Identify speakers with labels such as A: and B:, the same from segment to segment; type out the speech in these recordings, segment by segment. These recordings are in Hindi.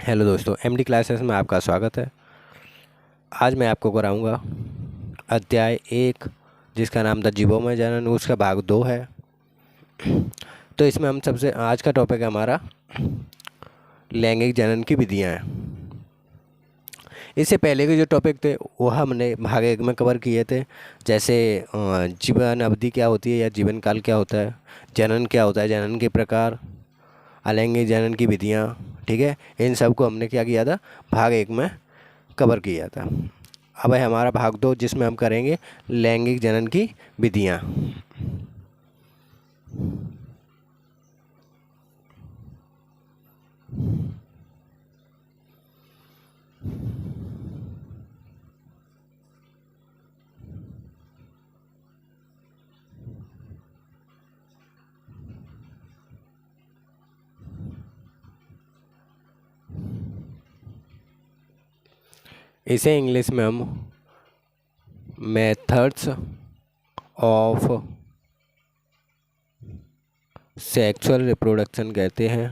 A: हेलो दोस्तों, एमडी क्लासेस में आपका स्वागत है। आज मैं आपको कराऊंगा अध्याय 1, जिसका नाम था जीवोमय जनन, उसका भाग 2 है। तो इसमें हम सबसे आज का टॉपिक है हमारा लैंगिक जनन की विधियाँ हैं। इससे पहले के जो टॉपिक थे वो हमने भाग 1 में कवर किए थे, जैसे जीवन अवधि क्या होती है या जीवन काल क्या होता है, जनन क्या होता है, जनन के प्रकार, अलैंगिक जनन की विधियाँ। ठीक है, इन सब को हमने क्या किया था, भाग 1 में कवर किया था। अब है हमारा भाग 2, जिसमें हम करेंगे लैंगिक जनन की विधियाँ। इसे इंग्लिश में हम मेथड्स ऑफ सेक्सुअल रिप्रोडक्शन कहते हैं।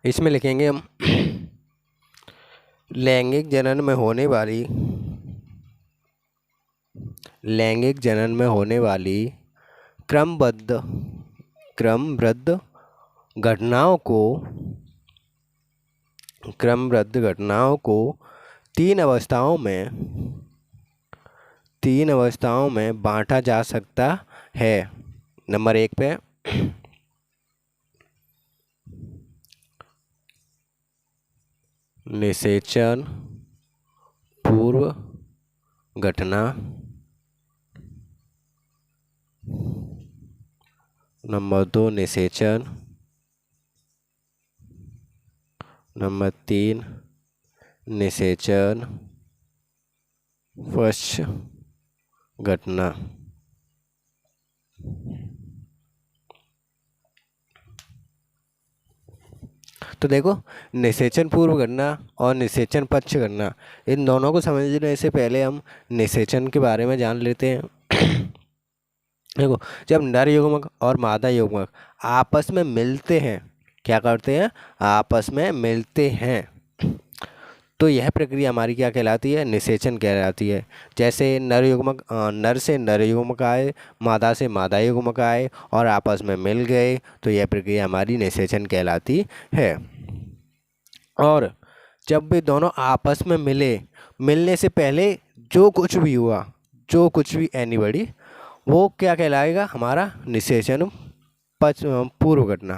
A: इसमें लिखेंगे हम लैंगिक जनन में होने वाली क्रमबद्ध घटनाओं को तीन अवस्थाओं में बांटा जा सकता है। नंबर 1 पे निषेचन पूर्व घटना, नंबर 2 निषेचन, नंबर 3 निषेचन पश्च घटना। तो देखो, निषेचन पूर्व घटना और निषेचन पश्च घटना, इन दोनों को समझने से पहले हम निषेचन के बारे में जान लेते हैं। देखो, जब नर युग्मक और मादा युग्मक आपस में मिलते हैं, क्या करते हैं, आपस में मिलते हैं, तो यह प्रक्रिया हमारी क्या कहलाती है, निषेचन कहलाती है। जैसे नर से नर युग्मक आए, मादा से मादा युग्मक आए और आपस में मिल गए, तो यह प्रक्रिया हमारी निषेचन कहलाती है। और जब भी दोनों आपस में मिलने से पहले जो कुछ भी एनीबॉडी, वो क्या कहलाएगा, हमारा निषेचन पूर्व घटना।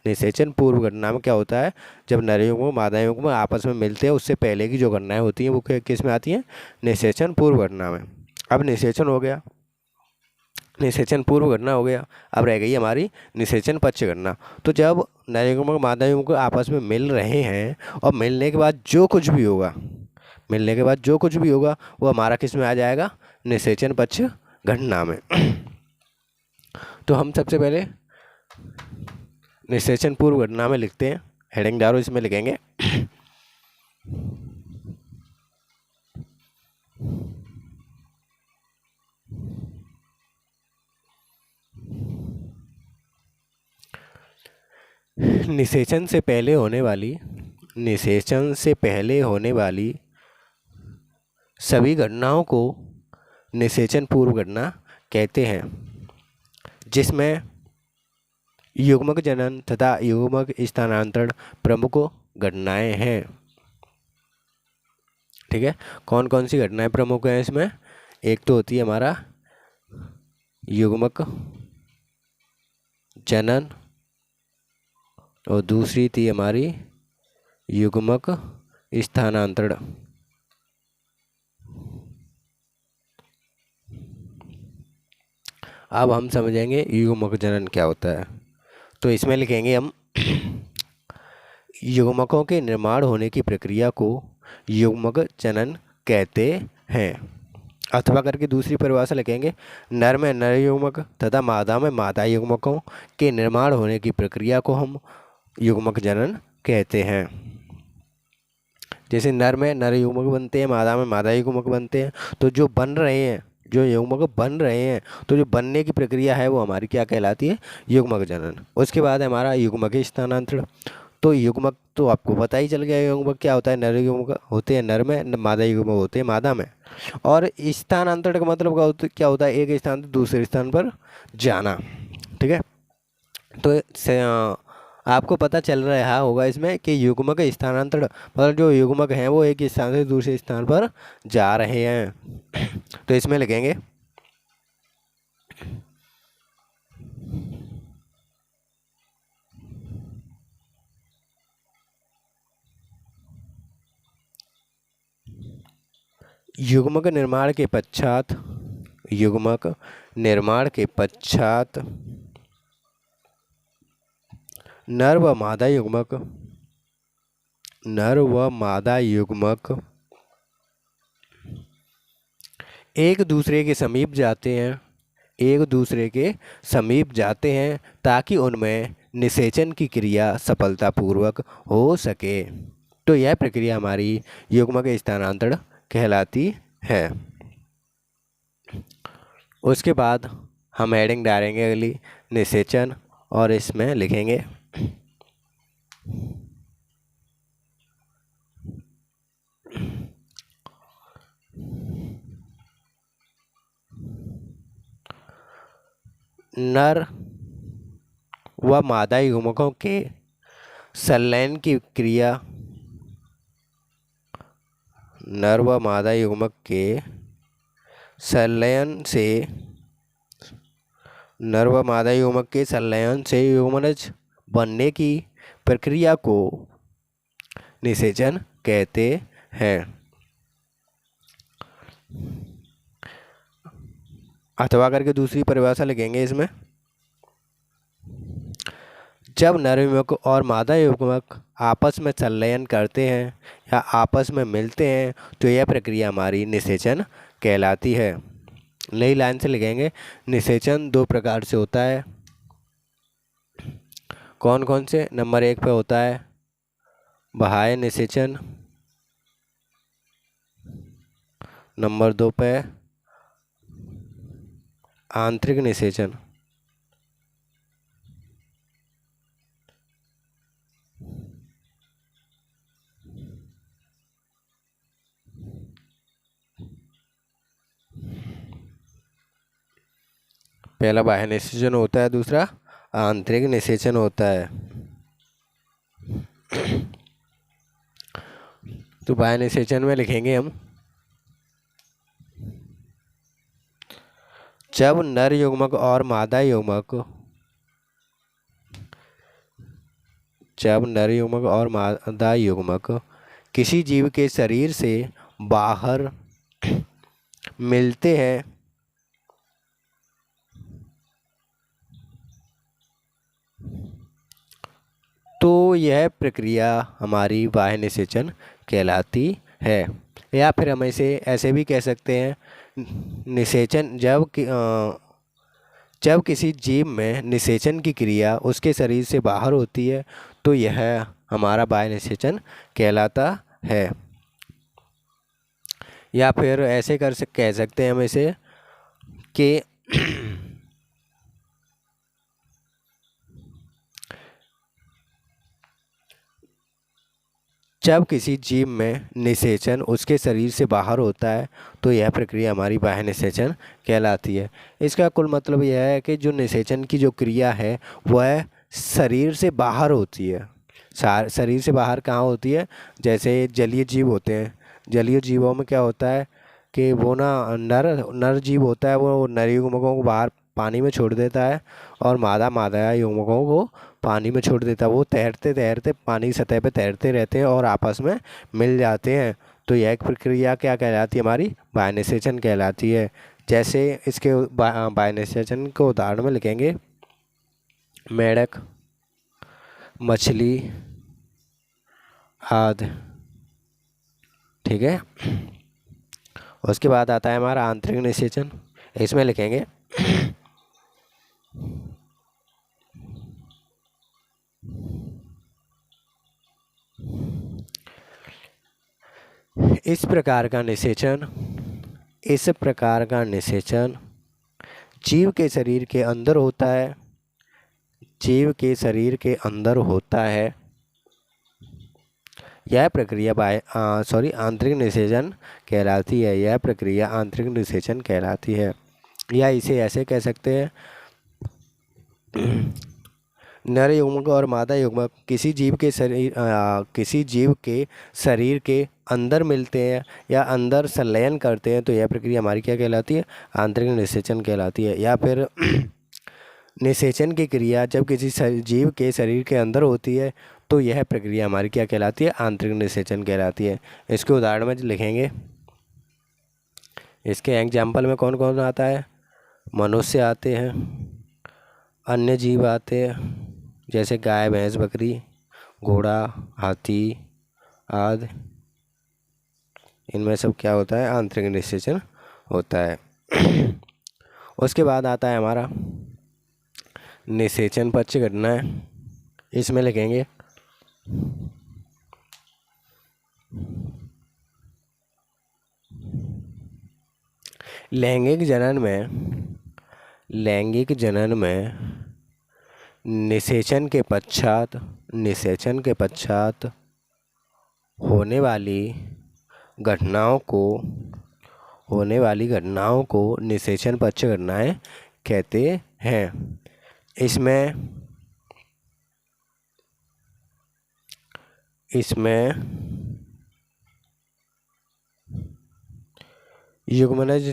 A: निषेचन पूर्व घटना में क्या होता है, जब नर युग्म मादा युग्म आपस में मिलते हैं, उससे पहले की जो घटनाएं होती हैं वो किस में आती हैं, निषेचन पूर्व घटना में। अब निषेचन हो गया, निषेचन पूर्व घटना हो गया, अब रह गई हमारी निषेचन पश्च घटना। तो जब नर युग्म मादा युग्म आपस में मिल रहे हैं और मिलने के बाद जो कुछ भी होगा वो हमारा किस में आ जाएगा, निषेचन पश्च घटना में। तो हम सबसे पहले निषेचन पूर्व घटना में लिखते हैं, हेडिंग डालो, इसमें लिखेंगे निषेचन से पहले होने वाली सभी घटनाओं को निषेचन पूर्व घटना कहते हैं, जिसमें युग्मक जनन तथा युग्मक स्थानांतरण प्रमुख घटनाएं हैं। ठीक है, कौन कौन सी घटनाएं प्रमुख हैं इसमें, एक तो होती है हमारा युग्मक जनन और दूसरी थी हमारी युग्मक स्थानांतरण। अब हम समझेंगे युग्मक जनन क्या होता है। तो इसमें लिखेंगे हम युग्मकों के निर्माण होने की प्रक्रिया को युग्मक जनन कहते हैं, अथवा करके दूसरी परिभाषा लिखेंगे, नर में नर युग्मक तथा मादा में मादा युग्मकों के निर्माण होने की प्रक्रिया को हम युग्मक जनन कहते हैं। जैसे नर में नर युग्मक बनते हैं, मादा में मादा युग्मक बनते हैं। तो जो बन रहे हैं, जो युग्मक बन रहे हैं, तो जो बनने की प्रक्रिया है वो हमारी क्या कहलाती है? युग्मक जनन। उसके बाद है हमारा युग्मक स्थानांतरण। तो युग्मक तो आपको पता ही चल गया, युग्मक क्या होता है? नर युग्मक होते हैं नर में, मादा युग्मक होते हैं मादा में। और स्थानांतरण का मतलब क्या होता है? एक स्थान से दूसरे स्थान पर जाना। ठीक है। तो आपको पता चल रहा होगा इसमें कि युग्मक स्थानांतरण मतलब जो युग्मक हैं वो एक स्थान से दूसरे स्थान पर जा रहे हैं। तो इसमें लिखेंगे युग्मक निर्माण के पश्चात, युग्मक निर्माण के पश्चात नर व मादा युग्मक, नर व मादा युग्मक एक दूसरे के समीप जाते हैं, एक दूसरे के समीप जाते हैं ताकि उनमें निषेचन की क्रिया सफलतापूर्वक हो सके। तो यह प्रक्रिया हमारी युग्मक स्थानांतरण कहलाती है। उसके बाद हम हेडिंग डालेंगे अगली, निषेचन, और इसमें लिखेंगे नर व मादा युग्मकों के संलयन की क्रिया, नर व मादा युग्मक के संलयन से, नर व मादा युग्मक के संलयन से युग्मनज बनने की प्रक्रिया को निषेचन कहते हैं। अथवा करके दूसरी परिभाषा लिखेंगे इसमें, जब नर युग्मक और मादा युग्मक आपस में संलयन करते हैं या आपस में मिलते हैं तो यह प्रक्रिया हमारी निषेचन कहलाती है। नई लाइन से लिखेंगे, निषेचन दो प्रकार से होता है। कौन कौन से? नंबर 1 पे होता है बाह्य निषेचन, नंबर 2 पे आंतरिक निषेचन। पहला बाह्य निषेचन होता है, दूसरा आंतरिक निषेचन होता है। तो बाह्य निषेचन में लिखेंगे हम, जब नर युग्मक और मादा युग्मक, जब नर युग्मक और मादा युग्मक किसी जीव के शरीर से बाहर मिलते हैं तो यह प्रक्रिया हमारी बाह्य निषेचन कहलाती है। या फिर हम इसे ऐसे भी कह सकते हैं, निषेचन जब किसी जीव में निषेचन की क्रिया उसके शरीर से बाहर होती है तो यह हमारा बाह्य निषेचन कहलाता है। या फिर ऐसे कह सकते हैं हम इसे कि जब किसी जीव में निषेचन उसके शरीर से बाहर होता है तो यह प्रक्रिया हमारी बाह्य निषेचन कहलाती है। इसका कुल मतलब यह है कि जो निषेचन की जो क्रिया है वह शरीर से बाहर होती है। शरीर से बाहर कहाँ होती है? जैसे जलीय जीव होते हैं, जलीय जीवों में क्या होता है कि वो ना नर नर जीव होता है, वो नर युग्मकों को बाहर पानी में छोड़ देता है और मादा मादा युग्मकों को पानी में छोड़ देता है। वो तैरते तैरते पानी की सतह पे तैरते रहते हैं और आपस में मिल जाते हैं। तो यह एक प्रक्रिया क्या कहलाती है? हमारी बाह्य निषेचन कहलाती है। जैसे इसके बाह्य निषेचन को उदाहरण में लिखेंगे, मेंढक, मछली आदि। ठीक है। उसके बाद आता है हमारा आंतरिक निषेचन। इसमें लिखेंगे इस प्रकार का निषेचन इस प्रकार का निषेचन जीव के शरीर के अंदर होता है। जीव के शरीर के अंदर होता है। यह प्रक्रिया आंतरिक निषेचन कहलाती है। यह प्रक्रिया आंतरिक निषेचन कहलाती है, या इसे ऐसे कह सकते हैं, नर युग्मक और मादा युग्मक किसी जीव के शरीर के अंदर मिलते हैं या अंदर संलयन करते हैं तो यह प्रक्रिया हमारी क्या कहलाती है? आंतरिक निषेचन कहलाती है। या फिर निषेचन की क्रिया जब किसी जीव के शरीर के अंदर होती है तो यह प्रक्रिया हमारी क्या कहलाती है? आंतरिक निषेचन कहलाती है। इसके उदाहरण में लिखेंगे। इसके एग्जाम्पल में कौन कौन आता है? मनुष्य आते हैं, अन्य जीव आते हैं जैसे गाय, भैंस, बकरी, घोड़ा, हाथी आदि। इनमें सब क्या होता है? आंतरिक निषेचन होता है। उसके बाद आता है हमारा निषेचन पक्ष घटनाएं। इसमें लिखेंगे लैंगिक जनन में निषेचन के पश्चात होने वाली घटनाओं को निषेचन पक्ष घटनाएं कहते हैं। इसमें युग्मनज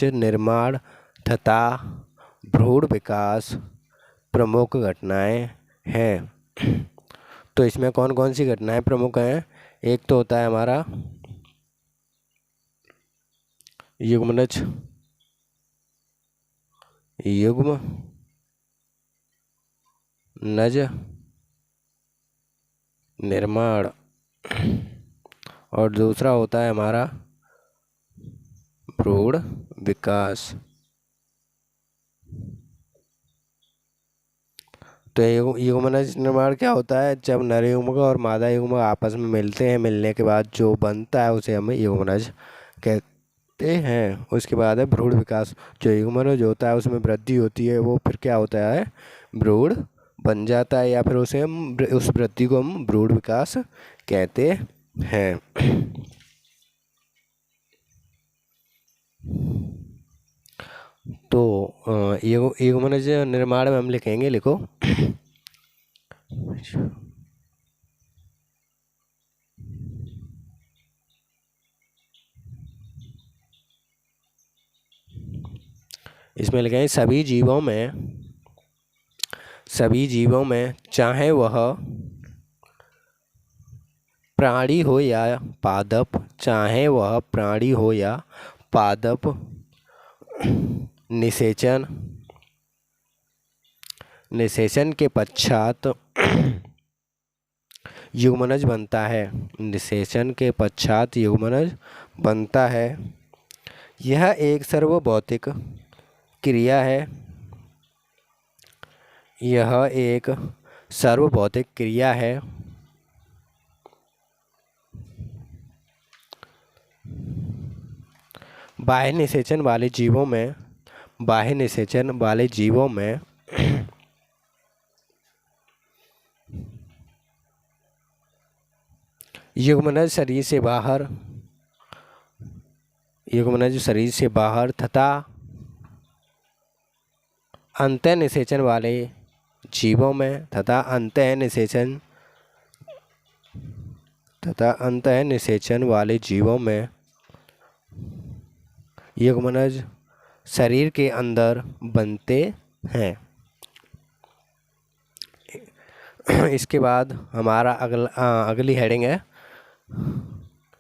A: निर्माण तथा भ्रूण विकास प्रमुख घटनाएं हैं। तो इसमें कौन कौन सी घटनाएं प्रमुख हैं? एक तो होता है हमारा युग्मनज निर्माण, और दूसरा होता है हमारा भ्रूण विकास। तो युग्मनज निर्माण क्या होता है? जब नर युग्मक और मादा युग्मक आपस में मिलते हैं, मिलने के बाद जो बनता है उसे हम युग्मनज कहते हैं। उसके बाद है भ्रूण विकास। जो युग्मनज होता है उसमें वृद्धि होती है, वो फिर क्या होता है? भ्रूण बन जाता है, या फिर उस वृद्धि को हम भ्रूण विकास कहते हैं। तो युग्मनज निर्माण में हम लिखेंगे, लिखो इसमें लिखेंगे सभी जीवों में चाहे वह प्राणी हो या पादप, निषेचन के पश्चात युग्मनज बनता है। यह एक सार्वभौतिक क्रिया है। बाह्य निषेचन वाले जीवों में युग्मनज शरीर से बाहर तथा अंतः निषेचन वाले जीवों में युग्मनज शरीर के अंदर बनते हैं। इसके बाद हमारा अगली हेडिंग है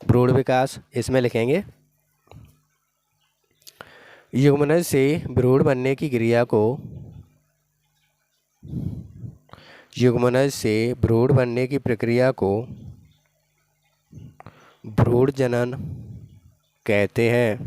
A: भ्रूण विकास। इसमें लिखेंगे युग्मनज से भ्रूण बनने की क्रिया को प्रक्रिया को भ्रूण जनन कहते हैं।